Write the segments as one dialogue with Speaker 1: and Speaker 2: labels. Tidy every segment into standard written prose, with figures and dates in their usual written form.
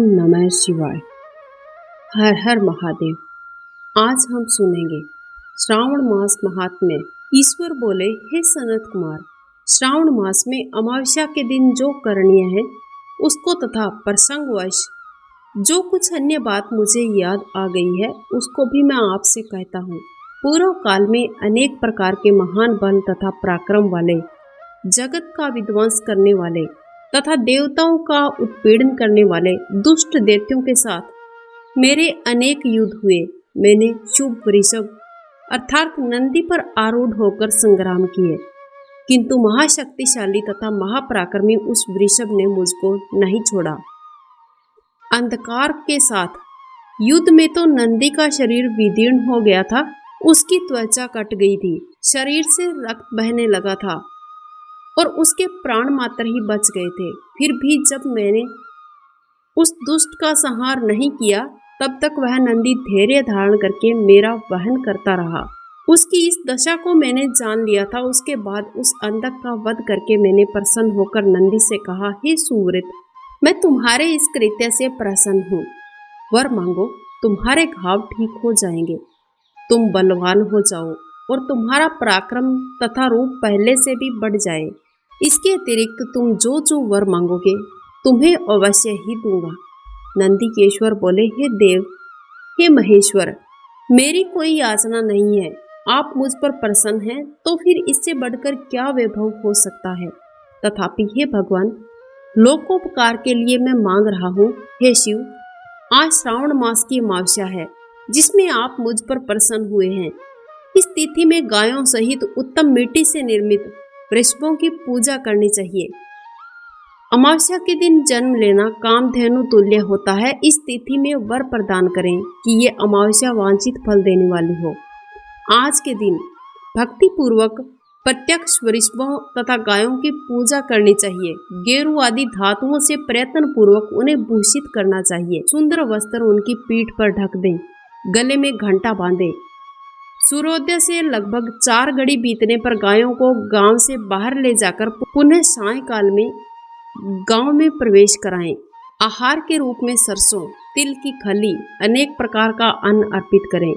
Speaker 1: नमः शिवाय। हर हर महादेव। आज हम सुनेंगे श्रावण मास महात्म्य। ईश्वर बोले, हे सनत कुमार, श्रावण मास में अमावस्या के दिन जो करणीय है उसको तथा प्रसंगवश जो कुछ अन्य बात मुझे याद आ गई है उसको भी मैं आपसे कहता हूँ। पूर्व काल में अनेक प्रकार के महान बल तथा पराक्रम वाले, जगत का विध्वंस करने वाले तथा देवताओं का उत्पीड़न करने वाले दुष्ट दैत्यों के साथ मेरे अनेक युद्ध हुए। मैंने शुभ वृषभ अर्थात नंदी पर आरूढ़ होकर संग्राम किए, किंतु महाशक्तिशाली तथा महापराक्रमी उस वृषभ ने मुझको नहीं छोड़ा। अंधकार के साथ युद्ध में तो नंदी का शरीर विदीर्ण हो गया था, उसकी त्वचा कट गई थी, शरीर से रक्त बहने लगा था और उसके प्राण मात्र ही बच गए थे। फिर भी जब मैंने उस दुष्ट का संहार नहीं किया तब तक वह नंदी धैर्य धारण करके मेरा वहन करता रहा। उसकी इस दशा को मैंने जान लिया था। उसके बाद उस अंधक का वध करके मैंने प्रसन्न होकर नंदी से कहा, हे सुव्रत, मैं तुम्हारे इस कृत्य से प्रसन्न हूँ। वर मांगो, तुम्हारे घाव ठीक हो जाएंगे, तुम बलवान हो जाओ और तुम्हारा पराक्रम तथा रूप पहले से भी बढ़ जाए। इसके अतिरिक्त तुम जो जो वर मांगोगे तुम्हें अवश्य ही दूंगा। नंदीकेश्वर बोले, हे देव, हे महेश्वर, मेरी कोई याचना नहीं है। आप मुझ पर प्रसन्न हैं तो फिर इससे बढ़कर क्या वैभव हो सकता है। तथापि हे भगवान, लोकोपकार के लिए मैं मांग रहा हूँ। हे शिव, आज श्रावण मास की अमावस्या है जिसमें आप मुझ पर प्रसन्न हुए हैं। इस तिथि में गायों सहित उत्तम मिट्टी से निर्मित वृषभों की पूजा करनी चाहिए। अमावस्या के दिन जन्म लेना कामधेनु तुल्य होता है। इस तिथि में वर प्रदान करें कि ये अमावस्या वांछित फल देने वाली हो। आज के दिन भक्ति पूर्वक प्रत्यक्ष वृषभों तथा गायों की पूजा करनी चाहिए। गेरू आदि धातुओं से प्रयत्न पूर्वक उन्हें भूषित करना चाहिए। सुंदर वस्त्र उनकी पीठ पर ढक दें, गले में घंटा बांधें। सूर्योदय से लगभग 4 घड़ी बीतने पर गायों को गांव से बाहर ले जाकर पुनः सायंकाल में गांव में प्रवेश कराएं। आहार के रूप में सरसों, तिल की खली, अनेक प्रकार का अन्न अर्पित करें।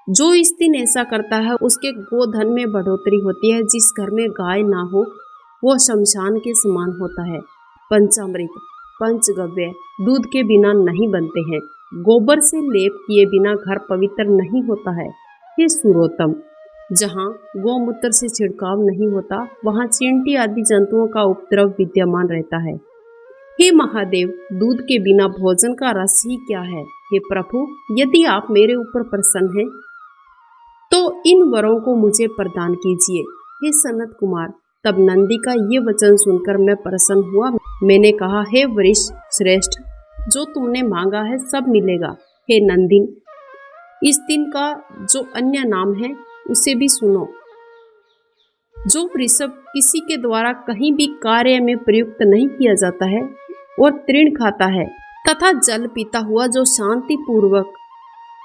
Speaker 1: जो इस दिन ऐसा करता है उसके गोधन में बढ़ोतरी होती है। जिस घर में गाय ना हो वो शमशान के समान होता है। पंचामृत, पंचगव्य दूध के बिना नहीं बनते हैं। गोबर से लेप किए बिना घर पवित्र नहीं होता है। हे सुरोत्तम, जहाँ गोमूत्र से छिड़काव नहीं होता वहाँ चींटी आदि जंतुओं का उपद्रव विद्यमान रहता है। हे महादेव, दूध के बिना भोजन का रस ही क्या है। हे प्रभु, यदि आप मेरे ऊपर प्रसन्न हैं तो इन वरों को मुझे प्रदान कीजिए। हे सनत कुमार, तब नंदी का ये वचन सुनकर मैं प्रसन्न हुआ। मैंने कहा, हे वृष श्रेष्ठ, जो तुमने मांगा है सब मिलेगा। हे नंदिन, इस दिन का जो अन्य नाम है उसे भी सुनो। जो वृषभ किसी के द्वारा कहीं भी कार्य में प्रयुक्त नहीं किया जाता है और तृण खाता है तथा जल पीता हुआ जो शांति पूर्वक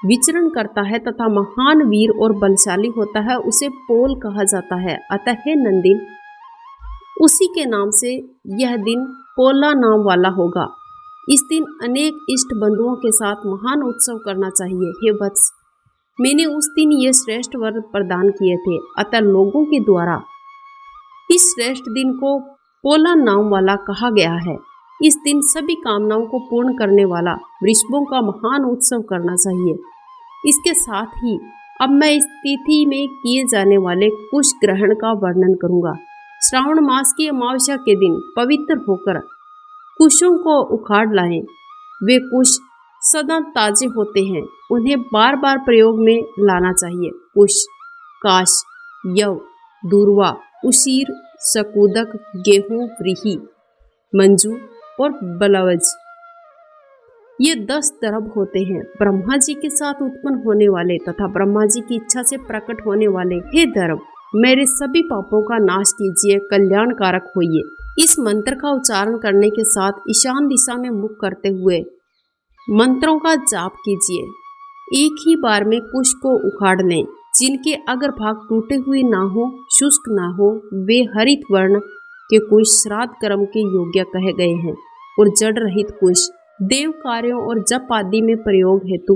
Speaker 1: विचरण करता है तथा महान वीर और बलशाली होता है, उसे पोल कहा जाता है। अतः हे नंदिन, उसी के नाम से यह दिन पोला नाम वाला होगा। इस दिन अनेक इष्ट बंधुओं के साथ महान उत्सव करना चाहिए। हे वत्स, मैंने उस दिन ये श्रेष्ठ वर प्रदान किए थे, अतः लोगों के द्वारा इस श्रेष्ठ दिन को पोला नाम वाला कहा गया है। इस दिन सभी कामनाओं को पूर्ण करने वाला वृषभों का महान उत्सव करना चाहिए। इसके साथ ही अब मैं इस तिथि में किए जाने वाले कुश ग्रहण का वर्णन करूंगा। श्रावण मास की अमावस्या के दिन पवित्र होकर कुशों को उखाड़ लाएं। वे कुश सदा ताजे होते हैं, उन्हें बार बार प्रयोग में लाना चाहिए। कुश, काश, यव, दूर्वा, उसीर, शकूदक, गेहूं, व्रीहि, मंजू और बलवज, ये 10 दरब होते हैं। ब्रह्मा जी के साथ उत्पन्न होने वाले तथा ब्रह्मा जी की इच्छा से प्रकट होने वाले हे दरब, मेरे सभी पापों का नाश कीजिए, कल्याणकारक होइए। इस मंत्र का उच्चारण करने के साथ ईशान दिशा में मुख करते हुए मंत्रों का जाप कीजिए। एक ही बार में कुश को उखाड़ लें। जिनके अगर भाग टूटे हुए ना हो, शुष्क ना हो, वे हरित वर्ण के कुश श्राद्ध कर्म के योग्य कहे गए हैं और जड़ रहित कुश देव कार्यों और जप आदि में प्रयोग हेतु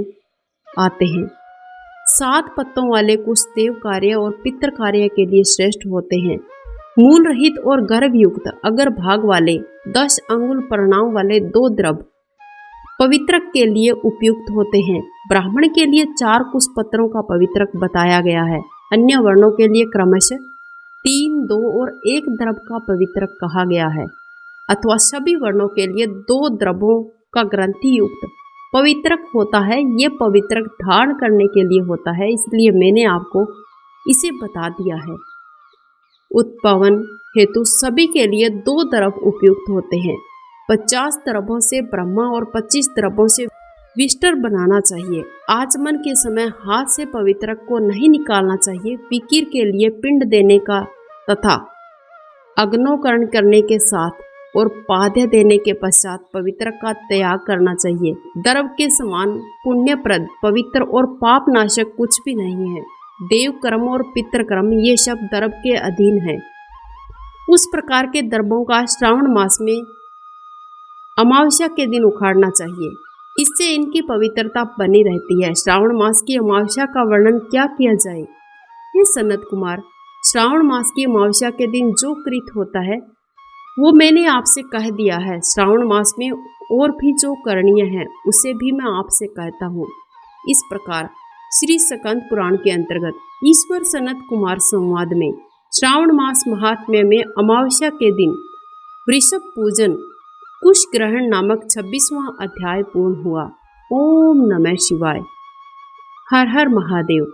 Speaker 1: आते हैं। 7 पत्तों वाले कुश देव कार्य और पितृ कार्य के लिए श्रेष्ठ होते हैं। मूल रहित और गर्भयुक्त अगर भाग वाले 10 अंगुल परिणाम वाले 2 द्रव पवित्रक के लिए उपयुक्त होते हैं। ब्राह्मण के लिए 4 कुश पत्रों का पवित्रक बताया गया है। अन्य वर्णों के लिए क्रमशः 3, 2 और 1 द्रव का पवित्रक कहा गया है, अथवा सभी वर्णों के लिए 2 द्रवों का ग्रंथि युक्त पवित्रक होता है। ये पवित्रक धारण करने के लिए होता है, इसलिए मैंने आपको इसे बता दिया है। उत्पवन हेतु सभी के लिए 2 द्रव उपयुक्त होते हैं। 50 द्रवों से ब्रह्मा और 25 द्रवों से विष्टर बनाना चाहिए। आचमन के समय हाथ से पवित्रक को नहीं निकालना चाहिए। फिकीर के लिए पिंड देने का तथा अग्नोकरण करने के साथ और पाद्य देने के पश्चात पवित्रक का त्याग करना चाहिए। द्रव के समान पुण्यप्रद, पवित्र और पाप नाशक कुछ भी नहीं है। देव कर्म और पितृ कर्म ये सब द्रव के अधीन है। उस प्रकार के द्रव्यों का श्रावण मास में अमावस्या के दिन उखाड़ना चाहिए, इससे इनकी पवित्रता बनी रहती है। श्रावण मास की अमावस्या का वर्णन क्या किया जाए? हे सनत कुमार, श्रावण मास की अमावस्या के दिन जो कृत होता है वो मैंने आपसे कह दिया है। श्रावण मास में और भी जो करणीय है उसे भी मैं आपसे कहता हूँ। इस प्रकार श्री स्कंद पुराण के अंतर्गत ईश्वर सनत कुमार संवाद में श्रावण मास महात्म्य में अमावस्या के दिन वृषभ पूजन कुश ग्रहण नामक 26वां अध्याय पूर्ण हुआ। ओम नमः शिवाय। हर हर महादेव।